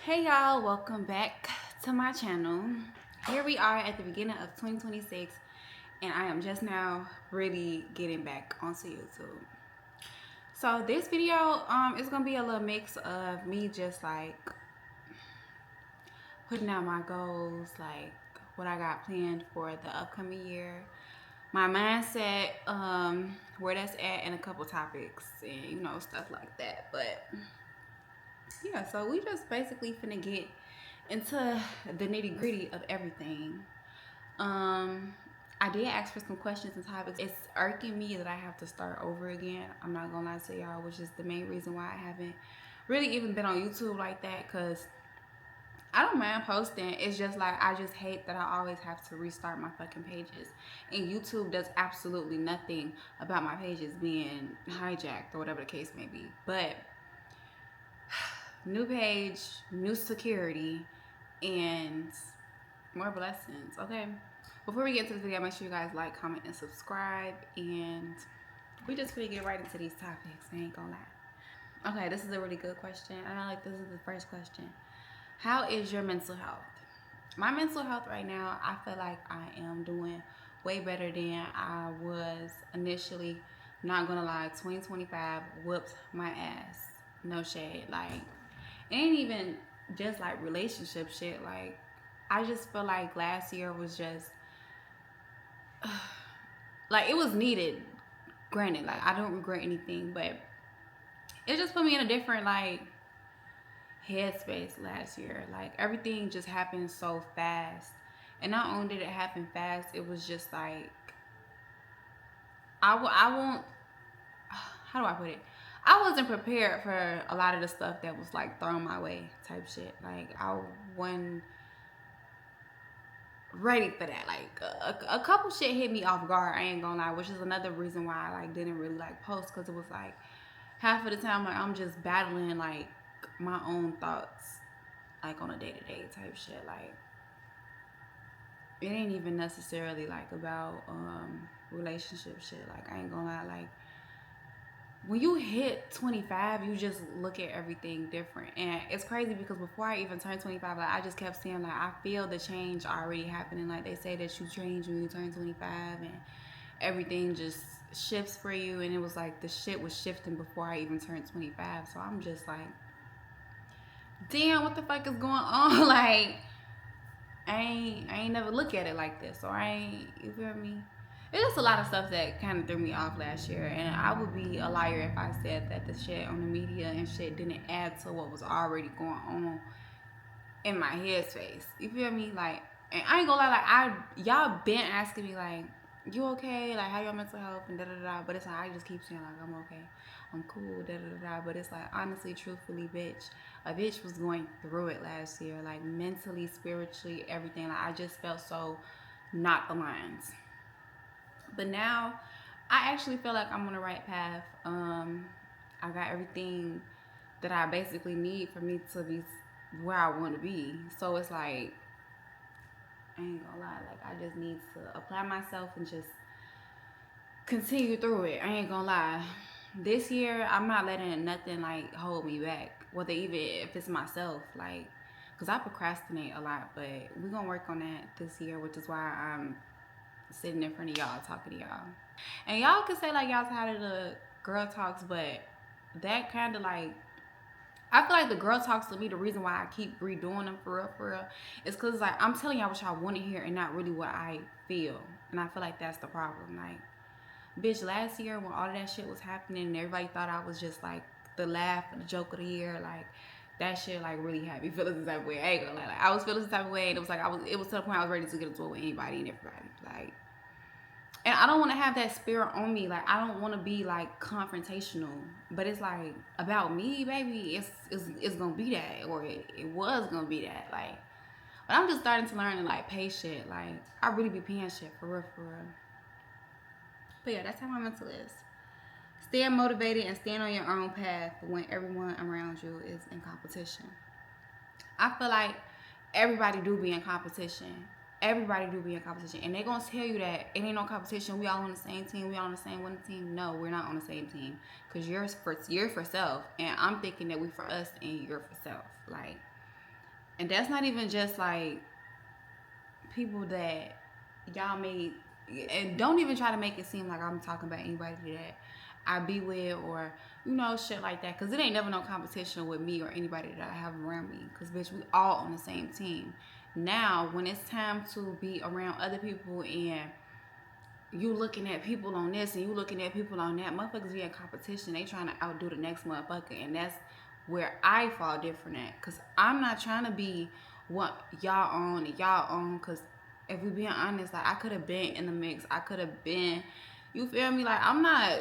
Hey y'all, welcome back to my channel. Here we are at the beginning of 2026 and I am just now really getting back onto YouTube. So this video is gonna be a little mix of me just like putting out my goals, like what I got planned for the upcoming year, my mindset, where that's at, and a couple topics and stuff like that. But yeah, so we just basically finna get into the nitty gritty of everything. I did ask for some questions and topics. It's irking me that I have to start over again. I'm not gonna lie to y'all, which is the main reason why I haven't really even been on YouTube like that, because I don't mind posting. It's just like I just hate that I always have to restart my fucking pages. And YouTube does absolutely nothing about my pages being hijacked or whatever the case may be. But new page, new security, and more blessings. Okay, before we get into this video, make sure you guys like, comment, and subscribe. And we just gonna get right into these topics. I ain't gonna lie. Okay, this is a really good question. And I like this is the first question. How is your mental health? My mental health right now, I feel like I am doing way better than I was initially. Not gonna lie, 2025 whooped my ass. No shade. Like, it ain't even just like relationship shit. Like, I just feel like last year was just like it was needed. Granted, like I don't regret anything, but it just put me in a different like headspace last year. Like everything just happened so fast, and not only did it happen fast, it was just like I won't. How do I put it? I wasn't prepared for a lot of the stuff that was like thrown my way, type shit. Like I wasn't ready for that. Like a couple shit hit me off guard. I ain't gonna lie, which is another reason why I like didn't really like post, because it was like half of the time like I'm just battling like my own thoughts, like on a day-to-day type shit. Like it ain't even necessarily like about relationship shit. Like I ain't gonna lie, like when you hit 25, you just look at everything different. And it's crazy because before I even turned 25, like I just kept saying like I feel the change already happening. Like they say that you change when you turn 25 and everything just shifts for you. And it was like the shit was shifting before I even turned 25. So I'm just like, damn, what the fuck is going on? Like I ain't never look at it like this. So I ain't, you feel me? It's just a lot of stuff that kind of threw me off last year, and I would be a liar if I said that the shit on the media and shit didn't add to what was already going on in my headspace. You feel me? Like, and I ain't gonna lie, like y'all been asking me like, you okay? Like, how your mental health and da da da. But it's like I just keep saying like I'm okay, I'm cool, da da da. But it's like honestly, truthfully, bitch, a bitch was going through it last year, like mentally, spiritually, everything. Like I just felt so not aligned. But now I actually feel like I'm on the right path. I got everything that I basically need for me to be where I want to be. So it's like, I ain't gonna lie, like I just need to apply myself and just continue through it. I ain't gonna lie. This year, I'm not letting nothing like hold me back, whether even if it's myself, like, cause I procrastinate a lot, but we're gonna work on that this year, which is why I'm sitting in front of y'all talking to y'all. And y'all can say like y'all tired of the girl talks, but that kind of like, I feel like the girl talks to me, the reason why I keep redoing them for real, is because like I'm telling y'all what y'all want to hear and not really what I feel. And I feel like that's the problem. Like, bitch, last year when all of that shit was happening and everybody thought I was just like the laugh and the joke of the year, like that shit like really had me feeling some type of way. I ain't gonna lie, like I was feeling some type of way, and it was like it was to the point I was ready to get into it with anybody and everybody. Like, and I don't want to have that spirit on me. Like I don't want to be like confrontational, but it's like about me, baby. It's gonna be that, or it was gonna be that. Like, but I'm just starting to learn to like pay shit. Like I really be paying shit for real, for real. But yeah, that's how my mental is. Stay motivated and stand on your own path when everyone around you is in competition. I feel like everybody do be in competition. Everybody do be in competition. And they gonna tell you that it ain't no competition. We all on the same team. We all on the same winning team. No, we're not on the same team. Because you're for self. And I'm thinking that we for us and you're for self. Like, And that's not even just like people that y'all made, and don't even try to make it seem like I'm talking about anybody that I be with or, you know, shit like that. Because it ain't never no competition with me or anybody that I have around me. Because, bitch, we all on the same team. Now, when it's time to be around other people and you looking at people on this and you looking at people on that, motherfuckers be in competition. They trying to outdo the next motherfucker. And that's where I fall different at. Because I'm not trying to be what y'all on and y'all on. Because if we being honest, like, I could have been in the mix. I could have been, you feel me? Like, I'm not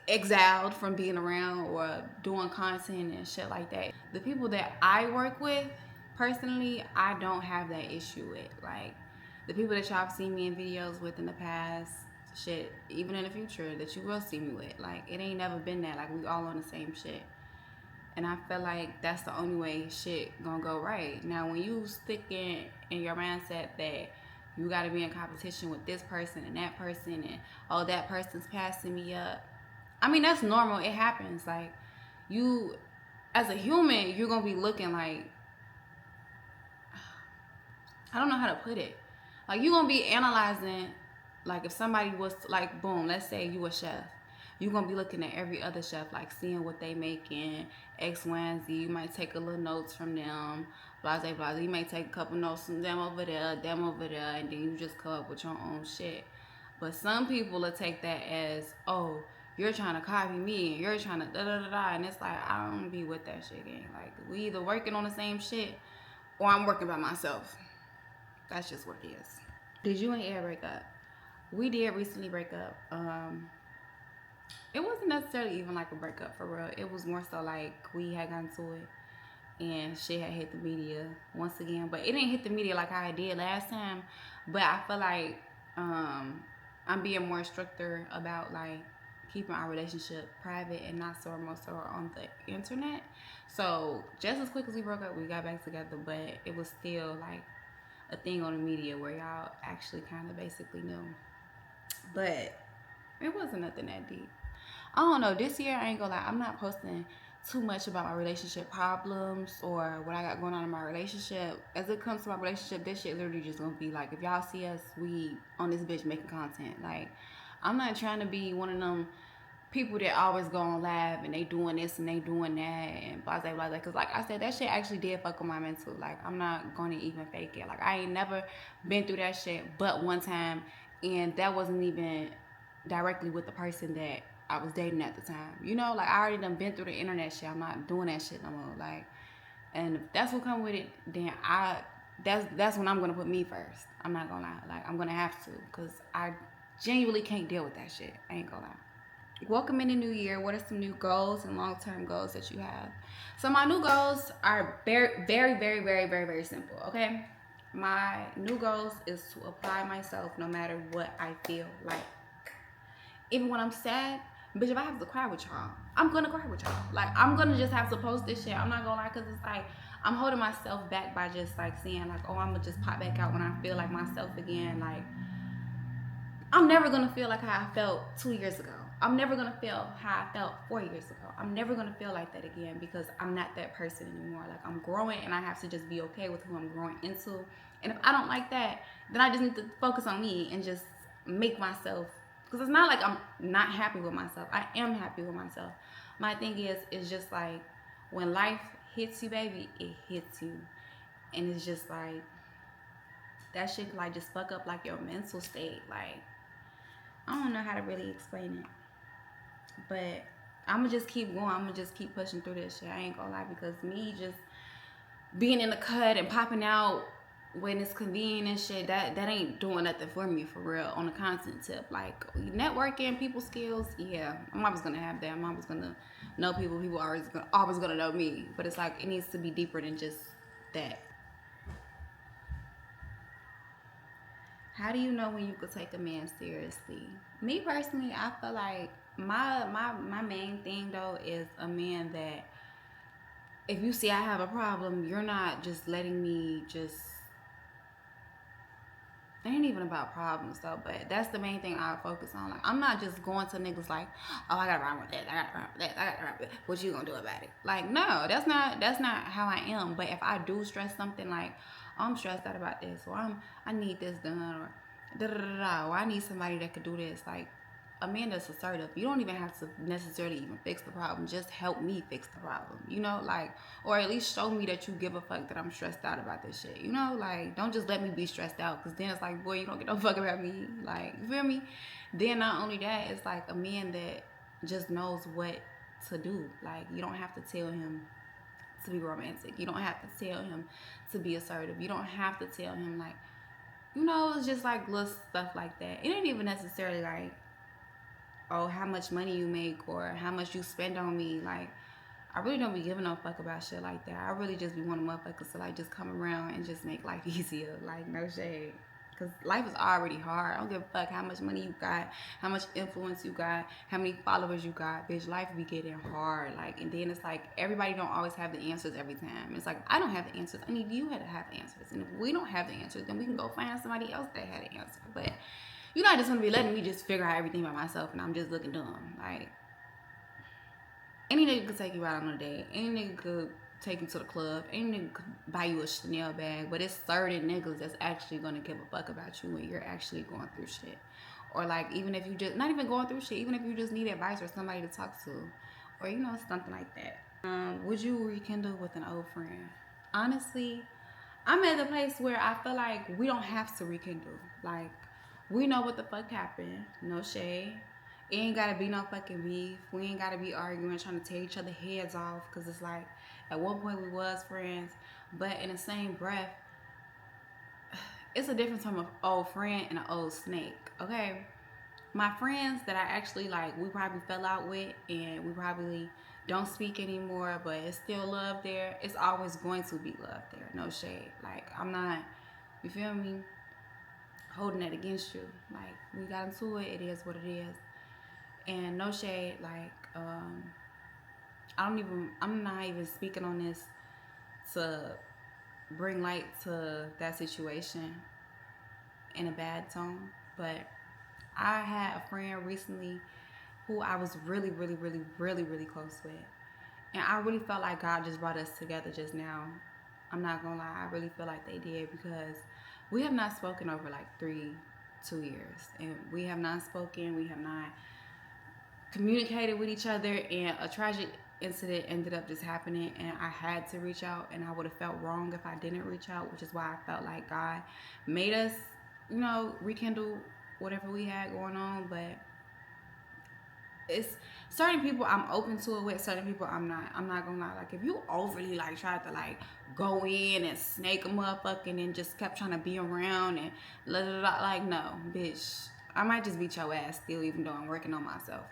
exiled from being around or doing content and shit like that. The people that I work with, personally, I don't have that issue with. Like, the people that y'all have seen me in videos with in the past, shit, even in the future, that you will see me with. Like, it ain't never been that. Like, we all on the same shit. And I feel like that's the only way shit gonna go right. Now, when you stick in your mindset that you gotta be in competition with this person and that person and, oh, that person's passing me up. I mean, that's normal. It happens. Like, you, as a human, you're gonna be looking like, I don't know how to put it. Like, you're gonna be analyzing, like, if somebody was, like, boom, let's say you a chef. You're gonna be looking at every other chef, like, seeing what they making, X, Y, and Z. You might take a little notes from them, blase, blase. You may take a couple notes from them over there, and then you just come up with your own shit. But some people will take that as, oh, you're trying to copy me, and you're trying to da-da-da-da. And it's like, I don't be with that shit, gang. Like, we either working on the same shit, or I'm working by myself. That's just what it is. Did you and Ed break up? We did recently break up. It wasn't necessarily even like a breakup for real. It was more so like we had gotten to it and shit had hit the media once again. But it didn't hit the media like how it did last time. But I feel like I'm being more stricter about like keeping our relationship private and not so much so on the internet. So just as quick as we broke up, we got back together, but it was still like a thing on the media where y'all actually kind of basically knew. But it wasn't nothing that deep. I don't know. This year, I ain't gonna lie, I'm not posting too much about my relationship problems or what I got going on in my relationship. As it comes to my relationship, this shit literally just gonna be like, if y'all see us, we on this bitch making content. Like, I'm not trying to be one of them people that always go on live and they doing this and they doing that and blah, blah, blah. Because like I said, that shit actually did fuck with my mental. Like, I'm not gonna even fake it. Like, I ain't never been through that shit but one time, and that wasn't even directly with the person that I was dating at the time. You know, like, I already done been through the internet shit. I'm not doing that shit no more. Like, and if that's what come with it, then that's when I'm gonna put me first. I'm not gonna lie. Like, I'm gonna have to, because I genuinely can't deal with that shit. I ain't gonna lie. Welcome in the new year. What are some new goals and long-term goals that you have? So my new goals are very, very, very, very, very, very simple, okay? My new goals is to apply myself no matter what I feel like. Even when I'm sad, bitch, if I have to cry with y'all, I'm gonna cry with y'all. Like, I'm gonna just have to post this shit. I'm not gonna lie, because it's like, I'm holding myself back by just like saying like, oh, I'm gonna just pop back out when I feel like myself again. Like, I'm never gonna feel like how I felt 2 years ago. I'm never gonna feel how I felt 4 years ago. I'm never gonna feel like that again, because I'm not that person anymore. Like, I'm growing and I have to just be okay with who I'm growing into. And if I don't like that, then I just need to focus on me and just make myself, because it's not like I'm not happy with myself. I am happy with myself. My thing is, it's just like, when life hits you, baby, it hits you. And it's just like, that shit can like just fuck up like your mental state. Like, I don't know how to really explain it. But I'm going to just keep going. I'm going to just keep pushing through this shit. I ain't going to lie, because me just being in the cut and popping out when it's convenient and shit, that ain't doing nothing for me for real on the content tip. Like, networking, people skills, yeah, I'm always going to have that. I'm always going to know people. People are always going to know me. But it's like, it needs to be deeper than just that. How do you know when you could take a man seriously? Me personally, I feel like my main thing though is a man that, if you see I have a problem, you're not just letting me just, it ain't even about problems though, but that's the main thing I focus on. Like, I'm not just going to niggas like, oh, I got around with that, I got around with that, I got around with that. What you gonna do about it? Like, no, that's not how I am. But if I do stress something, like, I'm stressed out about this, or I need this done, or da da da da, or I need somebody that could do this. Like, a man that's assertive, you don't even have to necessarily even fix the problem. Just help me fix the problem, you know, like, or at least show me that you give a fuck that I'm stressed out about this shit, you know, like, don't just let me be stressed out, because then it's like, boy, you don't get no fuck about me, like, you feel me? Then not only that, it's like a man that just knows what to do. Like, you don't have to tell him to be romantic, you don't have to tell him to be assertive, you don't have to tell him, like, you know, it's just like little stuff like that. It ain't even necessarily like, oh, how much money you make or how much you spend on me. Like, I really don't be giving no fuck about shit like that. I really just be wanting motherfuckers to like just come around and just make life easier. Like, no shade. Because life is already hard. I don't give a fuck how much money you got, how much influence you got, how many followers you got. Bitch, life be getting hard. Like, and then it's like everybody don't always have the answers every time. It's like, I don't have the answers. I need you to have the answers. And if we don't have the answers, then we can go find somebody else that had the answer. But you're not just gonna be letting me just figure out everything by myself and I'm just looking dumb. Like, any nigga could take you out on a date. Any nigga could take you to the club. Any nigga could buy you a Chanel bag. But it's certain niggas that's actually gonna give a fuck about you when you're actually going through shit. Or like, even if you just, not even going through shit, even if you just need advice or somebody to talk to. Or, you know, something like that. Would you rekindle with an old friend? Honestly, I'm at the place where I feel like we don't have to rekindle. Like, we know what the fuck happened. No shade. It ain't gotta be no fucking beef. We ain't gotta be arguing, trying to tear each other heads off. Cause it's like, at one point we was friends. But in the same breath, it's a difference from an old friend and an old snake, okay? My friends that I actually like, we probably fell out with and we probably don't speak anymore, but it's still love there. It's always going to be love there. No shade. Like, I'm not, you feel me, holding that against you. Like, we got into it, it is what it is. And no shade, like, I'm not even speaking on this to bring light to that situation in a bad tone, but I had a friend recently who I was really, really, really, really, really close with. And I really felt like God just brought us together just now. I'm not gonna lie, I really feel like they did, because we have not spoken over like 2 years. And we have not spoken, we have not communicated with each other, and a tragic incident ended up just happening, and I had to reach out, and I would have felt wrong if I didn't reach out, which is why I felt like God made us, you know, rekindle whatever we had going on. But it's certain people I'm open to it with, certain people I'm not gonna lie. Like, if you overly like tried to like go in and snake a motherfucking and just kept trying to be around and like, no, bitch, I might just beat your ass still, even though I'm working on myself.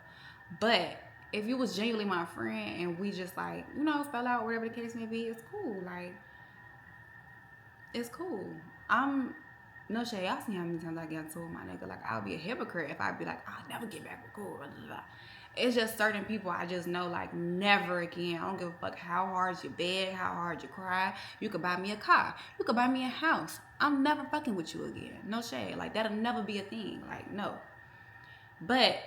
But if you was genuinely my friend and we just like, you know, fell out, whatever the case may be, it's cool. Like, it's cool. No shade, y'all seen how many times I get into it with my nigga. Like, I'll be a hypocrite if I'd be like, I'll never get back with cool. Blah, blah, blah. It's just certain people I just know, like, never again. I don't give a fuck how hard you beg, how hard you cry. You could buy me a car. You could buy me a house. I'm never fucking with you again. No shade. Like, that'll never be a thing. Like, no. But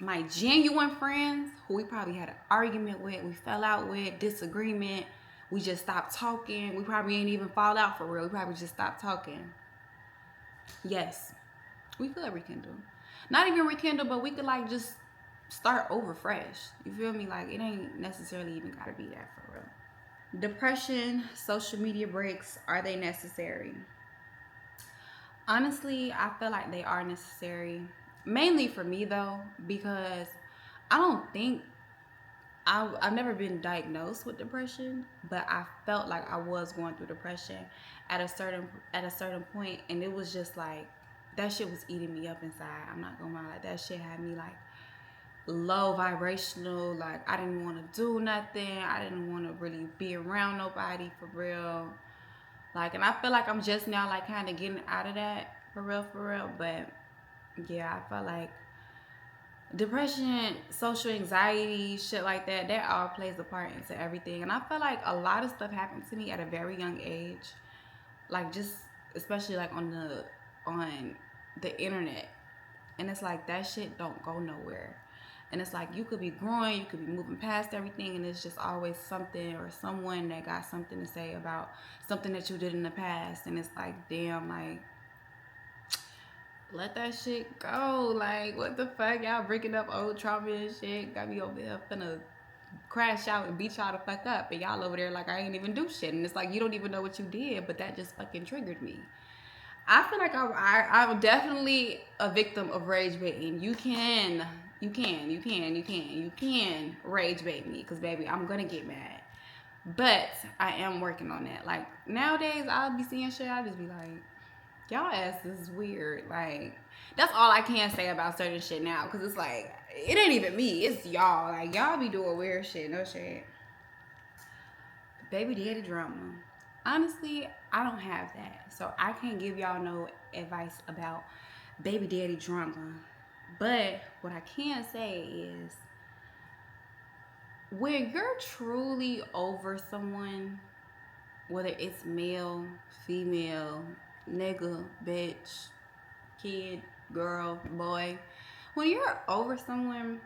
my genuine friends who we probably had an argument with, we fell out with, disagreement, we just stopped talking, we probably ain't even fall out for real, we probably just stopped talking. Yes, we could rekindle. Not even rekindle, but we could like just start over fresh. You feel me? Like, it ain't necessarily even gotta be that for real. Depression, social media breaks, are they necessary? Honestly, I feel like they are necessary. Mainly for me though, because I don't think I've never been diagnosed with depression, but I felt like I was going through depression at a certain point, and it was just like that shit was eating me up inside. I'm not gonna lie, like that shit had me like low vibrational. Like, I didn't want to do nothing. I didn't want to really be around nobody for real. Like, and I feel like I'm just now like kind of getting out of that for real. But yeah, I felt like depression, social anxiety, shit like that, that all plays a part into everything. And I feel like a lot of stuff happened to me at a very young age. Like, just especially like on the on the internet. And it's like, that shit don't go nowhere. And it's like, you could be growing, you could be moving past everything, and it's just always something or someone that got something to say about something that you did in the past. And it's like, damn, like, let that shit go. Like, what the fuck? Y'all breaking up old trauma and shit. Got me over here finna crash out and beat y'all the fuck up. And y'all over there like I ain't even do shit. And it's like, you don't even know what you did, but that just fucking triggered me. I feel like I'm definitely a victim of rage baiting. You can rage bait me, because baby, I'm gonna get mad. But I am working on that. Like, nowadays, I'll be seeing shit, I'll just be like, y'all ass is weird. Like, that's all I can say about certain shit now, because it's like, it ain't even me, it's y'all. Like, y'all be doing weird shit, no shit. Baby daddy drama. Honestly, I don't have that, so I can't give y'all no advice about baby daddy drama. But what I can say is, when you're truly over someone, whether it's male, female, nigga, bitch, kid, girl, boy, when you're over someone,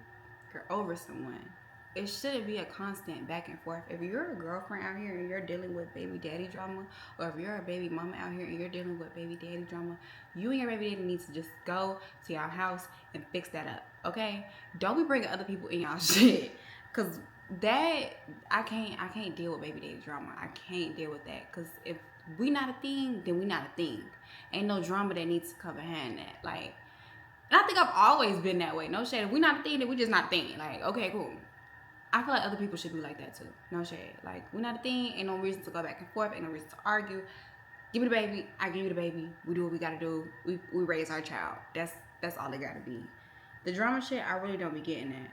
you're over someone. It shouldn't be a constant back and forth. If you're a girlfriend out here and you're dealing with baby daddy drama, or if you're a baby mama out here and you're dealing with baby daddy drama, you and your baby daddy needs to just go to your house and fix that up, okay? Don't be bringing other people in y'all shit, because that, I can't deal with baby daddy drama. I can't deal with that, because if we not a thing, then we not a thing. Ain't no drama that needs to come behind that. Like, and I think I've always been that way. No shade. If we not a thing, then we just not a thing. Like, okay, cool. I feel like other people should be like that too. No shade. Like, we're not a thing. Ain't no reason to go back and forth. Ain't no reason to argue. Give me the baby. I give you the baby. We do what we gotta do. We raise our child. That's all it gotta be. The drama shit, I really don't be getting that.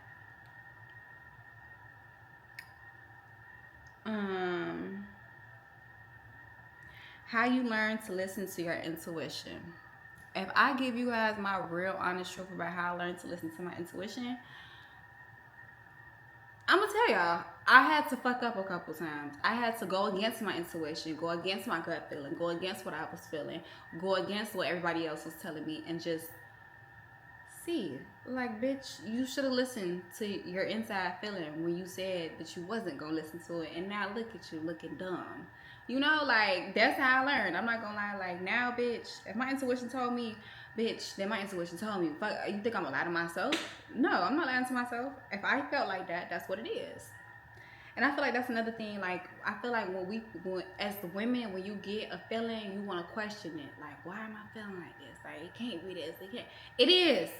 How you learn to listen to your intuition. If I give you guys my real honest truth about how I learned to listen to my intuition, I'm gonna tell y'all, I had to fuck up a couple times. I had to go against my intuition, go against my gut feeling, go against what I was feeling, go against what everybody else was telling me, and just see. Like, bitch, you should have listened to your inside feeling when you said that you wasn't gonna listen to it, and now look at you looking dumb. You know, like, that's how I learned. I'm not gonna lie. Like, now, bitch, if my intuition told me, bitch, then my intuition told me. Fuck, you think I'm gonna lie to myself? No, I'm not lying to myself. If I felt like that, that's what it is. And I feel like that's another thing. Like, I feel like when as the women, when you get a feeling, you want to question it. Like, why am I feeling like this? Like, it can't be this. It can't. It is.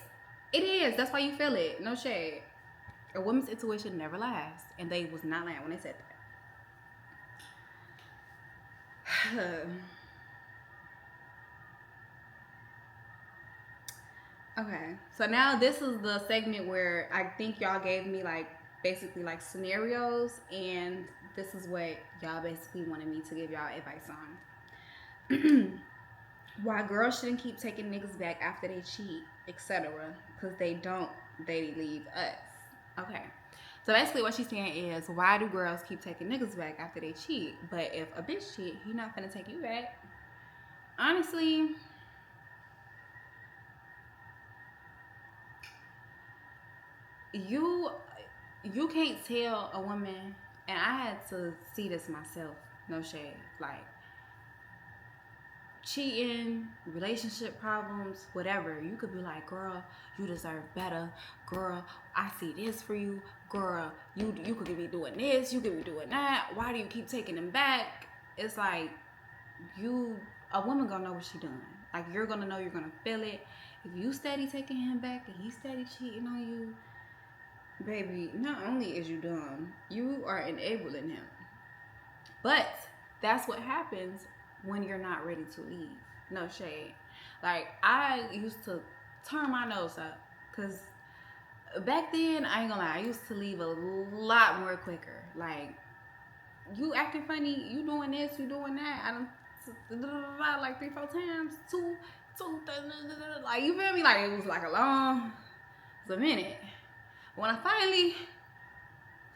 It is. That's why you feel it. No shade. A woman's intuition never lies, and they was not lying when they said that. Okay, so now this is the segment where I think y'all gave me like basically like scenarios, and this is what y'all basically wanted me to give y'all advice on. Why girls shouldn't keep taking niggas back after they cheat, etc. Because they don't, they leave us. Okay. So basically what she's saying is, why do girls keep taking niggas back after they cheat? But if a bitch cheat, he not finna take you back. Honestly, you can't tell a woman, and I had to see this myself, no shade, like, cheating, relationship problems, whatever, you could be like, girl, you deserve better, girl, I see this for you, girl, you could be doing this, you could be doing that, why do you keep taking him back? It's like, a woman gonna know what she doing. Like, you're gonna know, you're gonna feel it. If you steady taking him back and he steady cheating on you, baby, not only is you dumb, you are enabling him. But that's what happens when you're not ready to leave. No shade. Like, I used to turn my nose up, because back then, I ain't gonna lie, I used to leave a lot more quicker. Like, you acting funny, you doing this, you doing that, I don't like 3-4 times, two, like, you feel me? Like, it was like it was a minute. When I finally,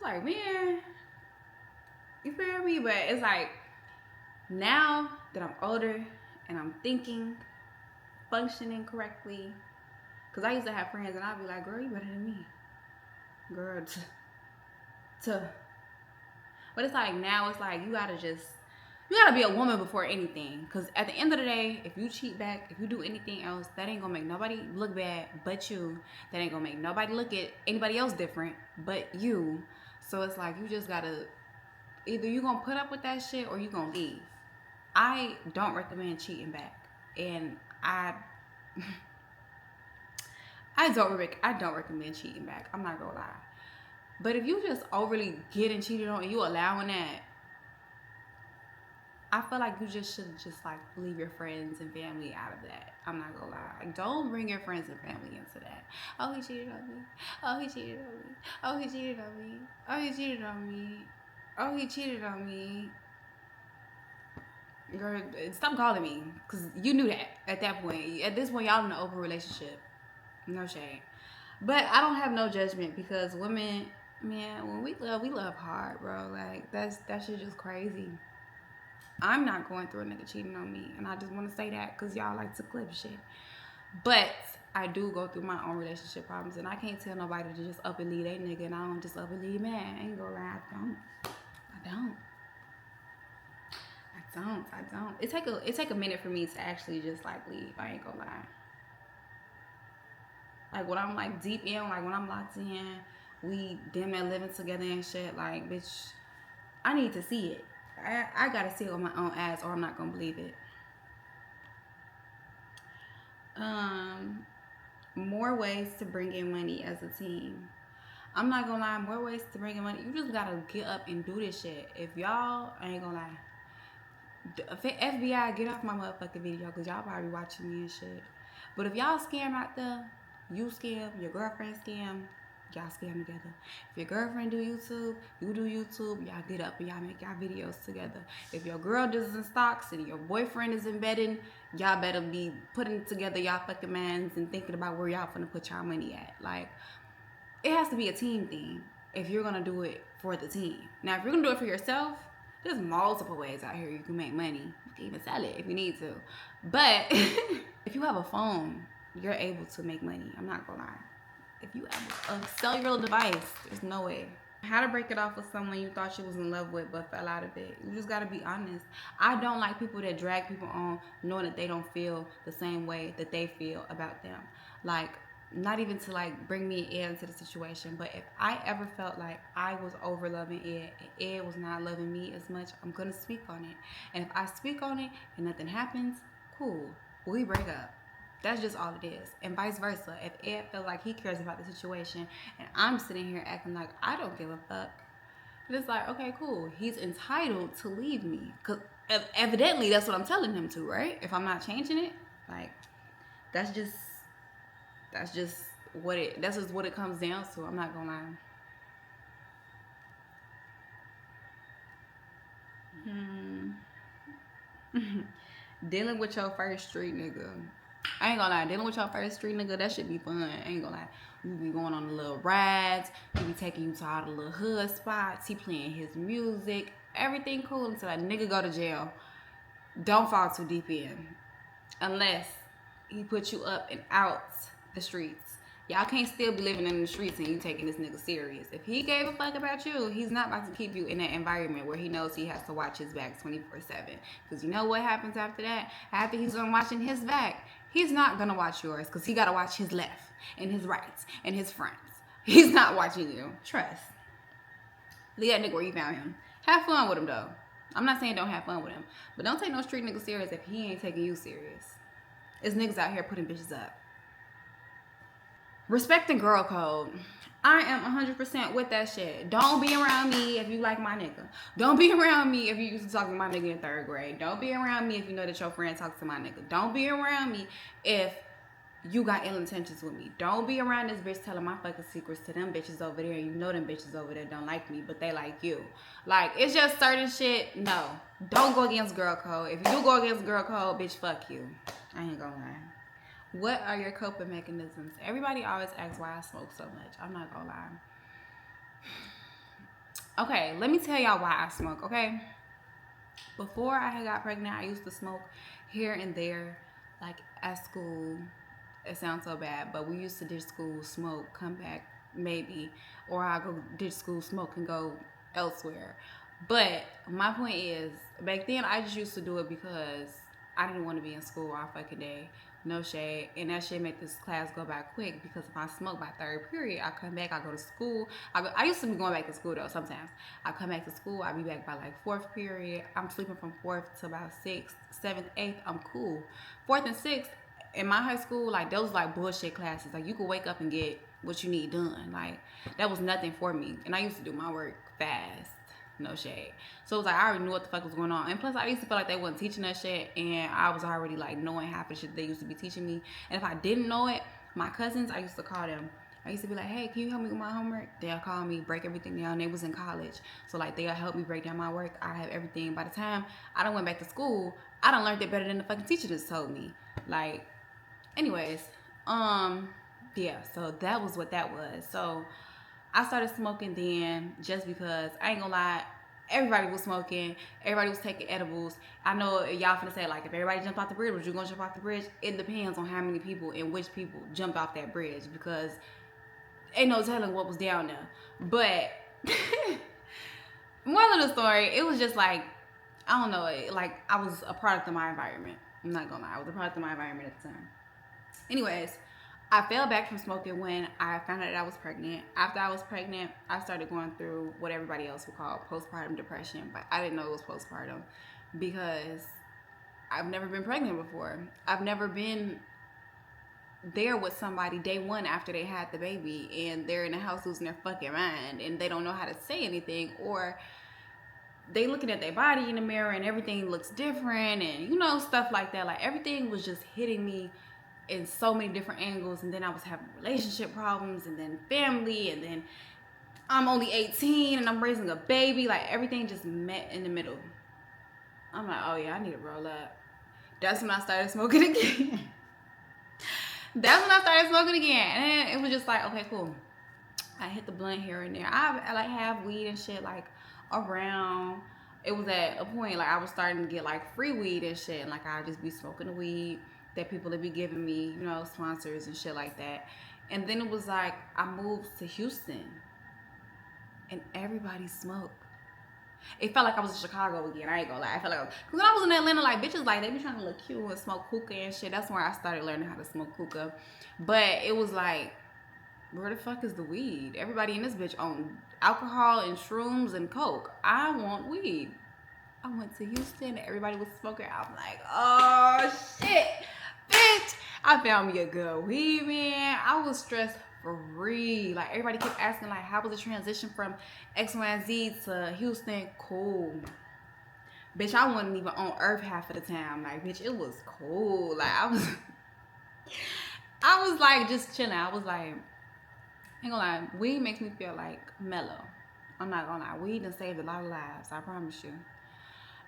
like, man, you feel me? But it's like, now that I'm older and I'm thinking, functioning correctly. Because I used to have friends and I'd be like, girl, you better than me. Girl, but it's like now it's like you gotta be a woman before anything. Because at the end of the day, if you cheat back, if you do anything else, that ain't gonna make nobody look bad but you. That ain't gonna make nobody look at anybody else different but you. So it's like you just gotta, either you gonna put up with that shit or you gonna leave. I don't recommend cheating back. And I don't recommend cheating back. I'm not gonna lie. But if you just overly getting cheated on and you allowing that, I feel like you just should just like leave your friends and family out of that. I'm not gonna lie. Like, don't bring your friends and family into that. Oh, he cheated on me. Oh, he cheated on me. Oh, he cheated on me. Oh, he cheated on me. Oh, he cheated on me. Girl, stop calling me. Because you knew that at that point. At this point, y'all in an open relationship. No shade. But I don't have no judgment because women, man, when we love hard, bro. Like, that shit just crazy. I'm not going through a nigga cheating on me. And I just want to say that because y'all like to clip shit. But I do go through my own relationship problems. And I can't tell nobody to just up and leave that nigga. And I don't just up and leave man. I ain't gonna lie. I don't. It take a minute for me to actually just like leave. I ain't gonna lie. Like when I'm like deep in, like when I'm locked in, we damn near living together and shit. Like, bitch, I need to see it. I gotta see it with my own eyes or I'm not gonna believe it. More ways to bring in money as a team. I'm not gonna lie, more ways to bring in money. You just gotta get up and do this shit. If y'all, I ain't gonna lie, FBI, get off my motherfucking video because y'all probably watching me and shit. But if y'all scam out there, you scam, your girlfriend scam, y'all scam together. If your girlfriend do YouTube, you do YouTube, y'all get up and y'all make y'all videos together. If your girl does in stocks and your boyfriend is embedding, y'all better be putting together y'all fucking mans and thinking about where y'all finna put y'all money at. Like, it has to be a team thing if you're gonna do it for the team. Now, if you're gonna do it for yourself, there's multiple ways out here you can make money. You can even sell it if you need to. But if you have a phone, you're able to make money. I'm not gonna lie. If you have a cellular device, there's no way. How to break it off with someone you thought you was in love with but fell out of it. You just gotta be honest. I don't like people that drag people on knowing that they don't feel the same way that they feel about them. Like, not even to like bring me into the situation, but if I ever felt like I was over loving Ed and Ed was not loving me as much, I'm gonna speak on it. And if I speak on it and nothing happens, cool, we break up. That's just all it is. And vice versa. If Ed felt like he cares about the situation and I'm sitting here acting like I don't give a fuck, it's like, okay, cool, he's entitled to leave me, because evidently that's what I'm telling him to, right? If I'm not changing it, like, that's just what it comes down to. I'm not gonna lie. Dealing with your first street nigga. I ain't gonna lie, dealing with your first street nigga, that should be fun. I ain't gonna lie. You be going on the little rides, he be taking you to all the little hood spots, he playing his music, everything cool until that nigga go to jail. Don't fall too deep in. Unless he put you up and out the streets. Y'all can't still be living in the streets and you taking this nigga serious. If he gave a fuck about you, he's not about to keep you in that environment where he knows he has to watch his back 24/7. Because you know what happens after that? After he's done watching his back, he's not gonna watch yours because he gotta watch his left and his right and his fronts. He's not watching you. Trust. Leave that nigga where you found him. Have fun with him though. I'm not saying don't have fun with him, but don't take no street nigga serious if he ain't taking you serious. There's niggas out here putting bitches up. Respecting girl code. I am 100% with that shit. Don't be around me if you like my nigga. Don't be around me if you used to talk to my nigga in 3rd grade. Don't be around me if you know that your friend talks to my nigga. Don't be around me if you got ill intentions with me. Don't be around this bitch telling my fucking secrets to them bitches over there. You know them bitches over there don't like me, but they like you. Like, it's just certain shit. No. Don't go against girl code. If you do go against girl code, bitch, fuck you. I ain't gonna lie. What are your coping mechanisms? Everybody always asks why I smoke so much. I'm not gonna lie. Okay, let me tell y'all why I smoke, okay? Before I had got pregnant, I used to smoke here and there. like at school, it sounds so bad, but we used to ditch school, smoke, come back maybe, or I go ditch school, smoke, and go elsewhere. But my point is, back then I just used to do it because I didn't want to be in school all fucking day. No shade. And that shit make this class go by quick because if I smoke by third period, I come back, I go to school. I used to be going back to school though sometimes. I come back to school, I be back by like fourth period. I'm sleeping from fourth to about sixth, seventh, eighth, I'm cool. Fourth and sixth, in my high school, like those like bullshit classes. Like you could wake up and get what you need done. Like that was nothing for me. And I used to do my work fast. No shade. So it was like I already knew what the fuck was going on. And plus I used to feel like they wasn't teaching us shit, and I was already like knowing half the shit they used to be teaching me. And if I didn't know it, my cousins, I used to call them. I used to be like, hey, can you help me with my homework? They'll call me, break everything down. They was in college. So like they'll help me break down my work. I have everything. By the time I done went back to school, I done learned it better than the fucking teacher just told me. Like, anyways, yeah, so that was what that was. So I started smoking then just because, I ain't gonna lie, everybody was smoking, everybody was taking edibles. I know y'all finna say, like, if everybody jumped off the bridge, was you gonna jump off the bridge? It depends on how many people and which people jumped off that bridge, because ain't no telling what was down there. But, moral of the story, it was just like, I don't know, like, I was a product of my environment. I'm not gonna lie, I was a product of my environment at the time. Anyways, I fell back from smoking when I found out that I was pregnant. After I was pregnant, I started going through what everybody else would call postpartum depression, but I didn't know it was postpartum because I've never been pregnant before. I've never been there with somebody day one after they had the baby and they're in the house losing their fucking mind and they don't know how to say anything, or they looking at their body in the mirror and everything looks different and you know, stuff like that. Like everything was just hitting me in so many different angles, and then I was having relationship problems, and then family, and then I'm only 18 and I'm raising a baby. Like everything just met in the middle. I'm like, oh yeah, I need to roll up. That's when I started smoking again. That's when I started smoking again, and it was just like, okay, cool. I hit the blunt here and there. I like have weed and shit like around. It was at a point like I was starting to get like free weed and shit, and like I'd just be smoking the weed that people would be giving me, you know, sponsors and shit like that. And then it was like I moved to Houston and everybody smoked. It felt like I was in Chicago again. I ain't gonna lie. I felt like because when I was in Atlanta, like bitches like they be trying to look cute and smoke hookah and shit. That's where I started learning how to smoke hookah. But it was like, where the fuck is the weed? Everybody in this bitch own alcohol and shrooms and coke. I want weed. I went to Houston. Everybody was smoking. I'm like, oh shit. Bitch, I found me a good weed, man. I was stress free. Like everybody kept asking, like, how was the transition from X, Y, and Z to Houston? Cool. Bitch, I wasn't even on Earth half of the time. Like, bitch, it was cool. Like I was like just chilling. I was like, ain't gonna lie, weed makes me feel like mellow. I'm not gonna lie, weed done saved a lot of lives. I promise you.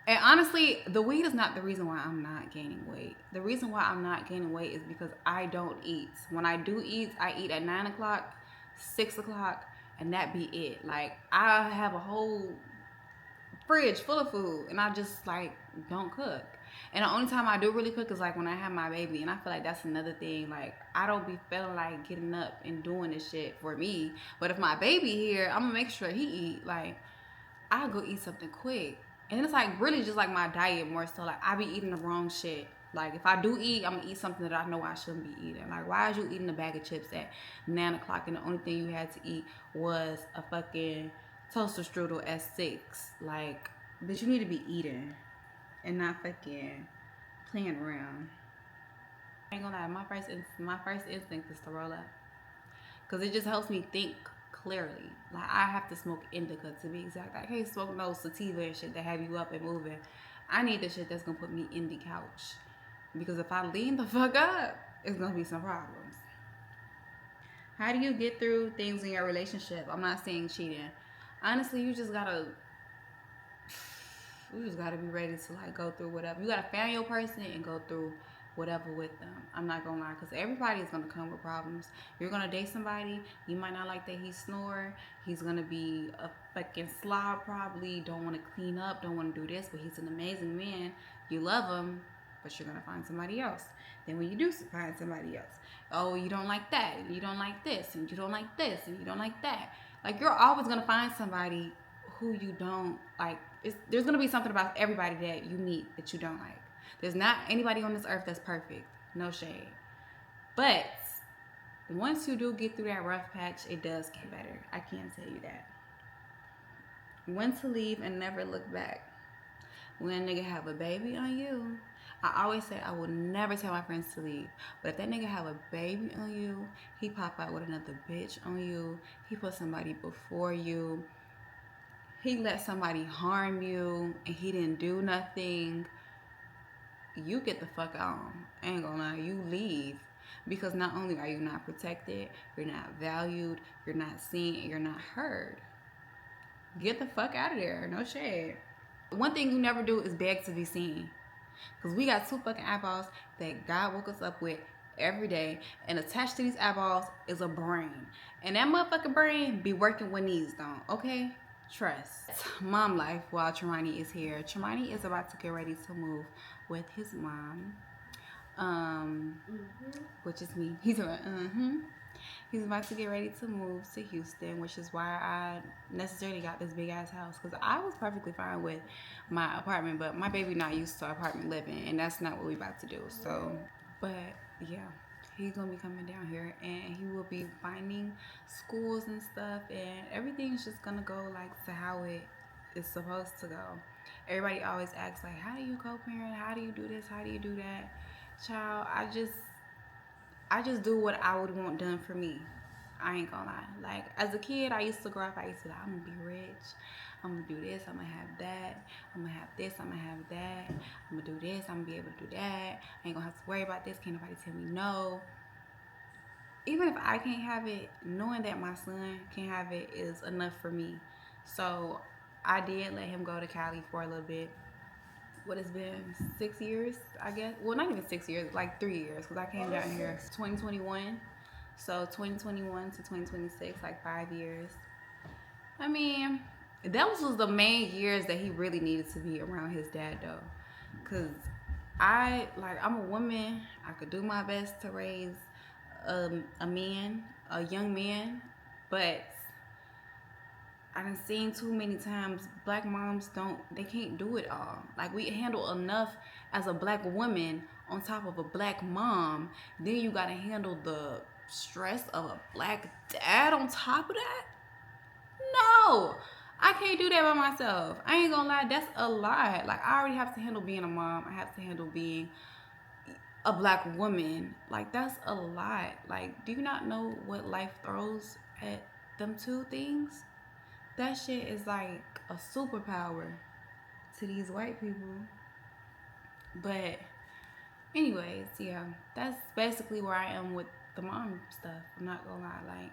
And honestly, the weed is not the reason why I'm not gaining weight. The reason why I'm not gaining weight is because I don't eat. When I do eat, I eat at 9 o'clock, 6 o'clock, and that be it. Like, I have a whole fridge full of food, and I just, like, don't cook. And the only time I do really cook is, like, when I have my baby. And I feel like that's another thing. Like, I don't be feeling like getting up and doing this shit for me. But if my baby here, I'm going to make sure he eat. Like, I'll go eat something quick. And it's like really just like my diet more so. Like I be eating the wrong shit. Like if I do eat, I'm gonna eat something that I know I shouldn't be eating. Like why is you eating a bag of chips at 9 o'clock and the only thing you had to eat was a fucking toaster strudel at 6? Like, bitch, you need to be eating and not fucking playing around. I ain't gonna lie, my first instinct is to roll up. Cause it just helps me think clearly. Like I have to smoke indica to be exact. I can't smoke no sativa and shit that have you up and moving. I need the shit that's gonna put me in the couch. Because if I lean the fuck up, it's gonna be some problems. How do you get through things in your relationship? I'm not saying cheating. Honestly, you just gotta be ready to like go through whatever. You gotta find your person and go through whatever with them. I'm not gonna lie, because everybody is gonna come with problems. You're gonna date somebody, you might not like that he snore. He's gonna be a fucking slob probably, don't want to clean up, don't want to do this, but he's an amazing man. You love him, but you're gonna find somebody else. Then when you do find somebody else, oh, you don't like that, and you don't like this, and you don't like this, and you don't like that. Like, you're always gonna find somebody who you don't like. There's gonna be something about everybody that you meet that you don't like. There's not anybody on this earth that's perfect. No shade. But once you do get through that rough patch, it does get better. I can tell you that. When to leave and never look back. When a nigga have a baby on you, I always say I will never tell my friends to leave. But if that nigga have a baby on you, he pop out with another bitch on you, he put somebody before you, he let somebody harm you, and he didn't do nothing, you get the fuck on. I ain't gonna lie, you leave. Because not only are you not protected, you're not valued, you're not seen, and you're not heard. Get the fuck out of there. No shade. One thing you never do is beg to be seen. Because we got 2 fucking eyeballs that God woke us up with every day. And attached to these eyeballs is a brain. And that motherfucking brain be working when knees don't. Okay? Trust. Mom life while Tremoney is here. Tremoney is about to get ready to move with his mom. Which is me. He's about to get ready to move to Houston, which is why I necessarily got this big ass house, because I was perfectly fine with my apartment, but my baby not used to apartment living, and that's not what we about to do. So, but yeah, he's gonna be coming down here, and he will be finding schools and stuff, and everything's just gonna go like to how it is supposed to go. Everybody always asks like, how do you co-parent? How do you do this? How do you do that? Child, I just do what I would want done for me. I ain't gonna lie. Like, as a kid, I used to grow up, I used to like, I'm gonna be rich, I'm gonna do this, I'm gonna have that, I'm gonna have this, I'm gonna have that, I'm gonna do this, I'm gonna be able to do that, I ain't gonna have to worry about this, can't nobody tell me no. Even if I can't have it, knowing that my son can have it is enough for me. So I did let him go to Cali for a little bit. What, it's been 6 years, I guess. Well, not even 6 years, like 3 years, because I came down here 2021. So 2021 to 2026, like 5 years. I mean, that was the main years that he really needed to be around his dad, though. Because I'm a woman. I could do my best to raise a young man, but I done seen too many times black moms they can't do it all. Like, we handle enough as a black woman on top of a black mom. Then you gotta handle the stress of a black dad on top of that? No, I can't do that by myself. I ain't gonna lie, that's a lot. Like, I already have to handle being a mom. I have to handle being a black woman. Like, that's a lot. Like, do you not know what life throws at them 2 things? That shit is like a superpower to these white people. But anyways, yeah, that's basically where I am with the mom stuff. I'm not gonna lie. Like,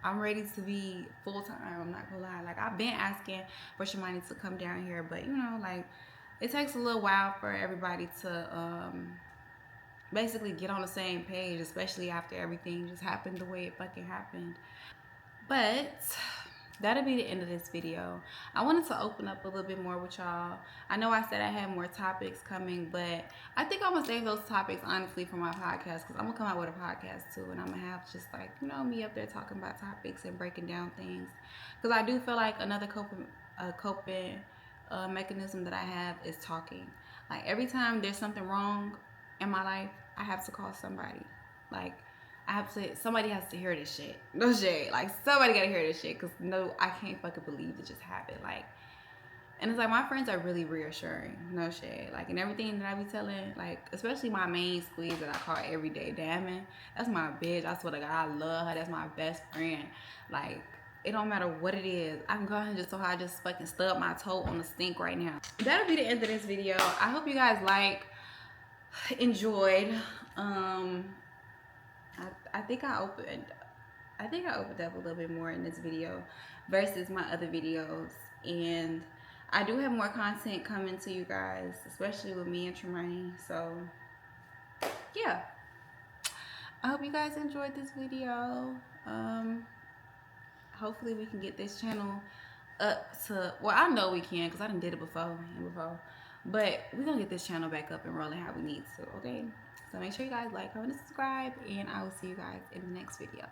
I'm ready to be full-time. I'm not gonna lie. Like, I've been asking for Tremoney to come down here, but you know, like, it takes a little while for everybody to basically get on the same page, especially after everything just happened the way it fucking happened. But that'll be the end of this video. I wanted to open up a little bit more with y'all. I know I said I had more topics coming, but I think I'm gonna save those topics honestly for my podcast, because I'm gonna come out with a podcast too, and I'm gonna have just like, you know, me up there talking about topics and breaking down things, because I do feel like another coping mechanism that I have is talking. Like, every time there's something wrong in my life, I have to call somebody. Like, somebody has to hear this shit. No shit. Like, somebody gotta hear this shit, because no, I can't fucking believe it just happened. Like, and it's like, my friends are really reassuring. No shit. Like, and everything that I be telling, like, especially my main squeeze that I call every day, Damn, that's my bitch. I swear to God, I love her. That's my best friend. Like, it don't matter what it is. I can go ahead and just I just fucking stub my toe on the sink right now. That'll be the end of this video. I hope you guys enjoyed. I think I opened up a little bit more in this video versus my other videos, and I do have more content coming to you guys, especially with me and Tremoney. So yeah, I hope you guys enjoyed this video. Hopefully we can get this channel up to, well, I know we can, because I done did it before. But we're gonna get this channel back up and rolling how we need to, okay? So make sure you guys like, comment, and subscribe, and I will see you guys in the next video.